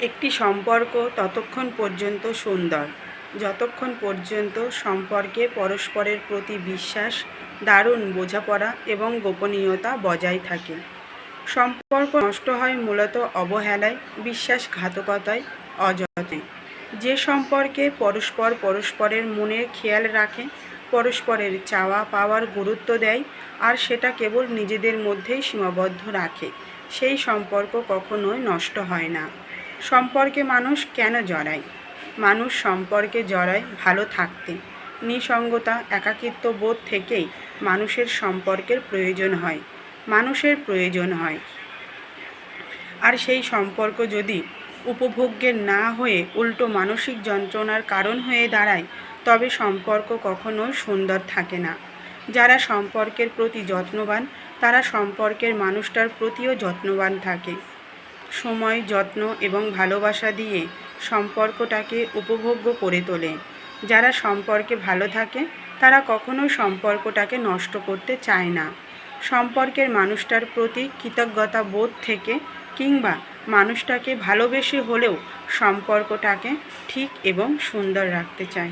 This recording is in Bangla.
একটি সম্পর্ক ততক্ষণ পর্যন্ত সুন্দর যতক্ষণ পর্যন্ত সম্পর্কে পরস্পরের প্রতি বিশ্বাস, দারুণ বোঝাপড়া এবং গোপনীয়তা বজায় থাকে। সম্পর্ক নষ্ট হয় মূলত অবহেলায়, বিশ্বাসঘাতকতায়, অযত্নে। যে সম্পর্কে পরস্পরের মনের খেয়াল রাখে, পরস্পরের চাওয়া পাওয়ার গুরুত্ব দেয় আর সেটা কেবল নিজেদের মধ্যেই সীমাবদ্ধ রাখে, সেই সম্পর্ক কখনোই নষ্ট হয় না। সম্পর্কে মানুষ কেন জড়ায়? মানুষ সম্পর্কে জড়ায় ভালো থাকতে। নিঃসঙ্গতা, একাকিত্ব বোধ থেকেই মানুষের সম্পর্কের প্রয়োজন হয়। আর সেই সম্পর্ক যদি উপভোগ্যের না হয়ে উল্টো মানসিক যন্ত্রণার কারণ হয়ে দাঁড়ায়, তবে সম্পর্ক কখনোই সুন্দর থাকে না। যারা সম্পর্কের প্রতি যত্নবান, তারা সম্পর্কের মানুষটার প্রতিও যত্নবান থাকে। সময়, যত্ন এবং ভালোবাসা দিয়ে সম্পর্কটাকে উপভোগ্য করে তোলে। যারা সম্পর্কে ভালো থাকে, তারা কখনোই সম্পর্কটাকে নষ্ট করতে চায় না। সম্পর্কের মানুষটার প্রতি কৃতজ্ঞতা বোধ থেকে কিংবা মানুষটাকে ভালোবেসে হলেও সম্পর্কটাকে ঠিক এবং সুন্দর রাখতে চায়।